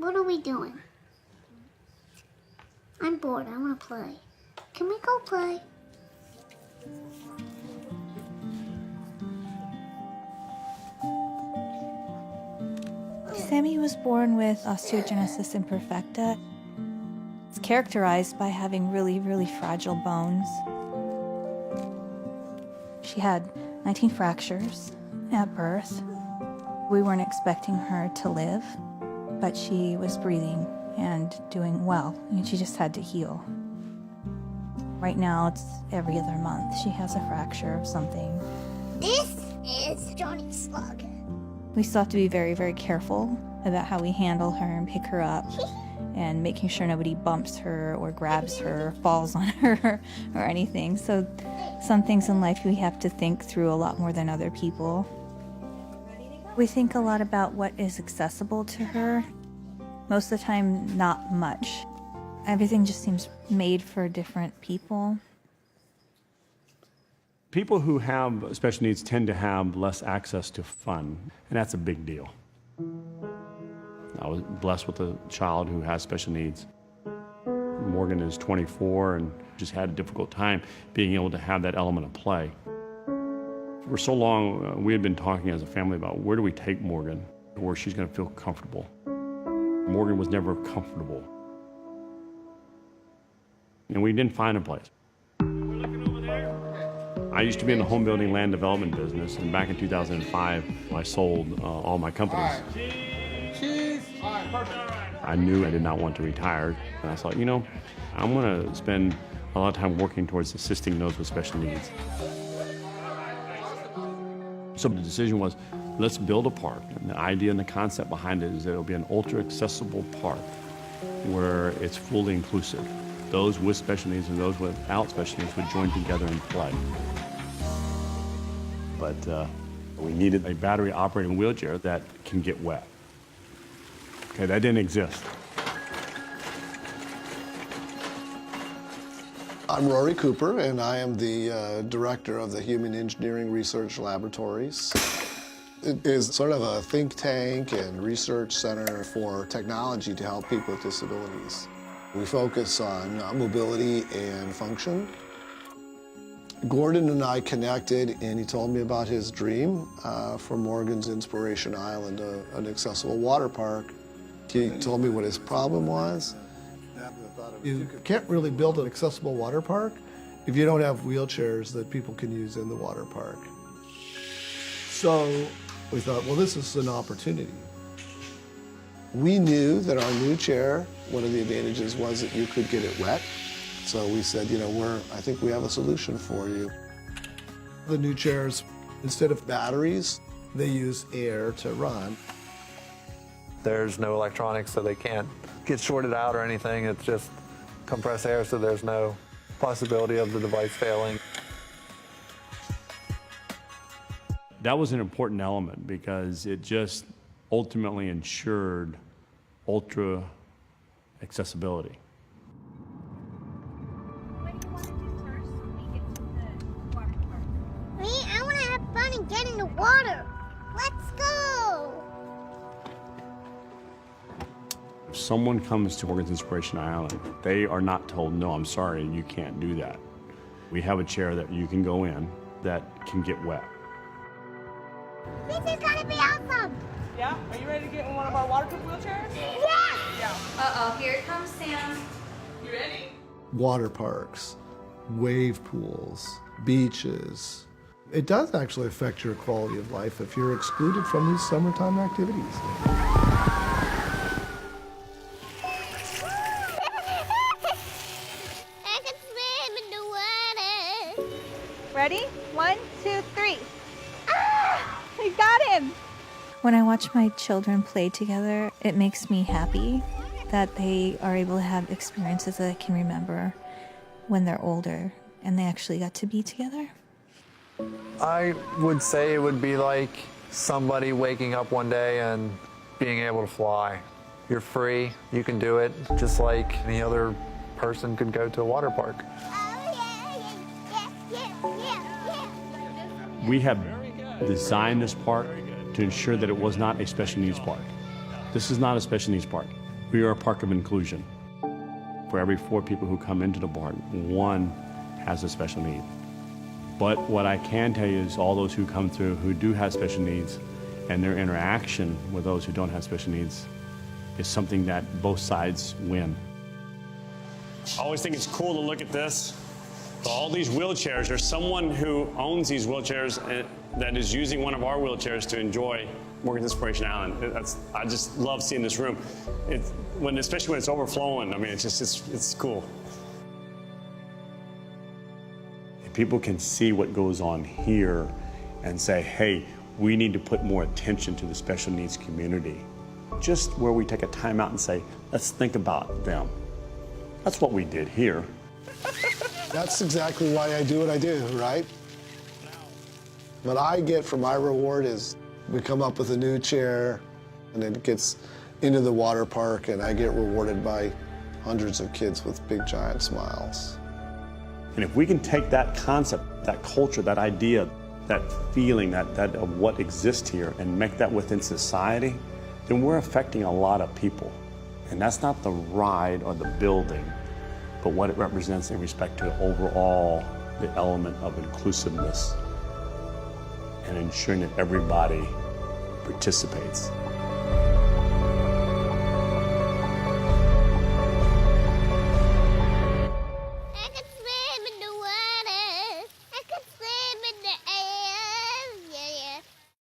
What are we doing? I'm bored. I want to play. Can we go play? Sammy was born with osteogenesis imperfecta. It's characterized by having really, really fragile bones. She had 19 fractures at birth. We weren't expecting her to live, but she was breathing and doing well, and she just had to heal. Right now, it's every other month. She has a fracture of something. This is Johnny Slug. We still have to be very, very careful about how we handle her and pick her up and making sure nobody bumps her or grabs her or falls on her or anything. So some things in life we have to think through a lot more than other people. We think a lot about what is accessible to her. Most of the time, not much. Everything just seems made for different people. People who have special needs tend to have less access to fun, and that's a big deal. I was blessed with a child who has special needs. Morgan is 24 and just had a difficult time being able to have that element of play. For so long, we had been talking as a family about where do we take Morgan, where she's going to feel comfortable. Morgan was never comfortable. And we didn't find a place. I used to be in the home building land development business, and back in 2005, I sold all my companies. I knew I did not want to retire, and I thought, you know, I'm going to spend a lot of time working towards assisting those with special needs. So the decision was, let's build a park. And the idea and the concept behind it is that it'll be an ultra-accessible park where it's fully inclusive. Those with special needs and those without special needs would join together and play. But we needed a battery-operating wheelchair that can get wet. Okay, that didn't exist. I'm Rory Cooper, and I am the director of the Human Engineering Research Laboratories. It is sort of a think tank and research center for technology to help people with disabilities. We focus on mobility and function. Gordon and I connected, and he told me about his dream for Morgan's Inspiration Island, an accessible water park. He told me what his problem was. You can't really build an accessible water park if you don't have wheelchairs that people can use in the water park. So we thought, well, this is an opportunity. We knew that our new chair, one of the advantages was that you could get it wet. So we said, you know, I think we have a solution for you. The new chairs, instead of batteries, they use air to run. There's no electronics, so they can't get shorted out or anything. It's just compressed air, so there's no possibility of the device failing. That was an important element because it just ultimately ensured ultra accessibility. What do you want to do first when we get to the water park? Me, I want to have fun and get in the water. Let's go. If someone comes to Morgan's Inspiration Island, they are not told, no, I'm sorry, you can't do that. We have a chair that you can go in that can get wet. This is going to be awesome. Yeah? Are you ready to get in one of our waterproof wheelchairs? Yes. Yeah. Uh-oh, here it comes, Sam. You ready? Water parks, wave pools, beaches. It does actually affect your quality of life if you're excluded from these summertime activities. I can swim in the water. Ready? 1, 2, 3. Ah! I got him! When I watch my children play together, it makes me happy that they are able to have experiences that I can remember when they're older and they actually got to be together. I would say it would be like somebody waking up one day and being able to fly. You're free, you can do it, just like any other person could go to a water park. We have designed this park to ensure that it was not a special needs park. This is not a special needs park. We are a park of inclusion. For every 4 people who come into the park, 1 has a special need. But what I can tell you is all those who come through who do have special needs and their interaction with those who don't have special needs is something that both sides win. I always think it's cool to look at this. All these wheelchairs, there's someone who owns these wheelchairs that is using one of our wheelchairs to enjoy Morgan's Inspiration Island. I just love seeing this room. Especially when it's overflowing, I mean, it's cool. If people can see what goes on here and say, hey, we need to put more attention to the special needs community. Just where we take a time out and say, let's think about them. That's what we did here. That's exactly why I do what I do, right? What I get from my reward is we come up with a new chair and it gets into the water park and I get rewarded by hundreds of kids with big giant smiles. And if we can take that concept, that culture, that idea, that feeling, that of what exists here and make that within society, then we're affecting a lot of people. And that's not the ride or the building, but what it represents in respect to overall the element of inclusiveness and ensuring that everybody participates.